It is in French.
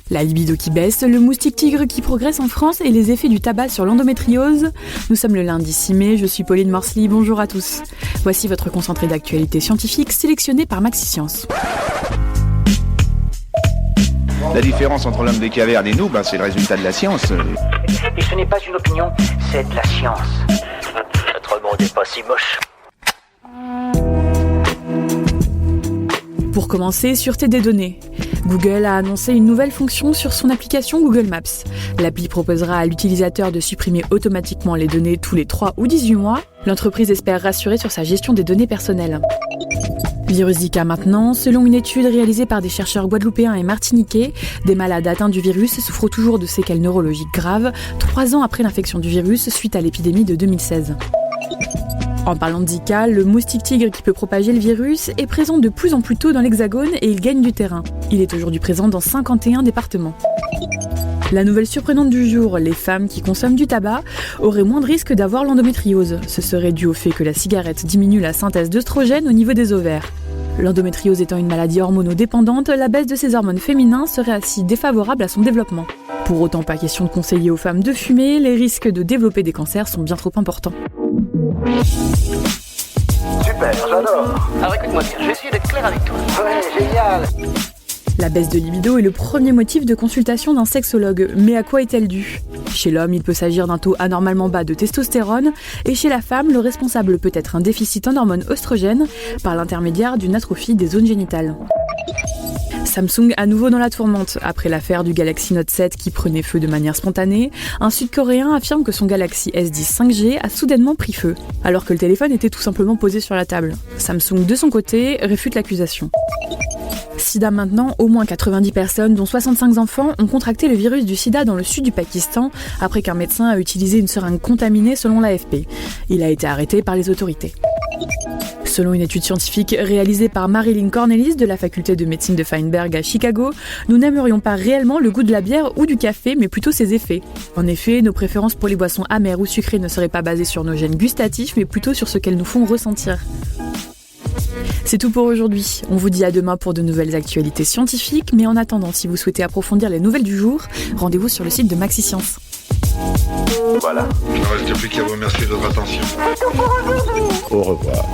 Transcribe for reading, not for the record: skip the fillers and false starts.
La libido qui baisse, le moustique tigre qui progresse en France et les effets du tabac sur l'endométriose. Nous sommes le lundi 6 mai, je suis Pauline Morsley, bonjour à tous. Voici votre concentré d'actualité scientifique sélectionné par MaxiScience. La différence entre l'homme des cavernes et nous, c'est le résultat de la science. Et ce n'est pas une opinion, c'est de la science. Notre monde n'est pas si moche. Pour commencer, sûreté des données. Google a annoncé une nouvelle fonction sur son application Google Maps. L'appli proposera à l'utilisateur de supprimer automatiquement les données tous les 3 ou 18 mois. L'entreprise espère rassurer sur sa gestion des données personnelles. Virus Zika maintenant, selon une étude réalisée par des chercheurs guadeloupéens et martiniquais, des malades atteints du virus souffrent toujours de séquelles neurologiques graves, 3 ans après l'infection du virus suite à l'épidémie de 2016. En parlant de Zika, le moustique tigre qui peut propager le virus est présent de plus en plus tôt dans l'Hexagone et il gagne du terrain. Il est aujourd'hui présent dans 51 départements. La nouvelle surprenante du jour, les femmes qui consomment du tabac auraient moins de risques d'avoir l'endométriose. Ce serait dû au fait que la cigarette diminue la synthèse d'œstrogènes au niveau des ovaires. L'endométriose étant une maladie hormonodépendante, la baisse de ces hormones féminins serait ainsi défavorable à son développement. Pour autant, pas question de conseiller aux femmes de fumer, les risques de développer des cancers sont bien trop importants. Super, j'adore. Alors écoute-moi bien, je vais essayer d'être clair avec toi. Ouais, génial. La baisse de libido est le premier motif de consultation d'un sexologue, mais à quoi est-elle due ? Chez l'homme, il peut s'agir d'un taux anormalement bas de testostérone, et chez la femme, le responsable peut être un déficit en hormones oestrogènes par l'intermédiaire d'une atrophie des zones génitales. Samsung à nouveau dans la tourmente. Après l'affaire du Galaxy Note 7 qui prenait feu de manière spontanée, un Sud-Coréen affirme que son Galaxy S10 5G a soudainement pris feu, alors que le téléphone était tout simplement posé sur la table. Samsung, de son côté, réfute l'accusation. Sida maintenant, au moins 90 personnes, dont 65 enfants, ont contracté le virus du sida dans le sud du Pakistan après qu'un médecin a utilisé une seringue contaminée selon l'AFP. Il a été arrêté par les autorités. Selon une étude scientifique réalisée par Marilyn Cornelis de la faculté de médecine de Feinberg à Chicago, nous n'aimerions pas réellement le goût de la bière ou du café, mais plutôt ses effets. En effet, nos préférences pour les boissons amères ou sucrées ne seraient pas basées sur nos gènes gustatifs, mais plutôt sur ce qu'elles nous font ressentir. C'est tout pour aujourd'hui. On vous dit à demain pour de nouvelles actualités scientifiques, mais en attendant, si vous souhaitez approfondir les nouvelles du jour, rendez-vous sur le site de MaxiScience. Voilà. Il ne reste plus qu'à vous remercier de votre attention. Au revoir.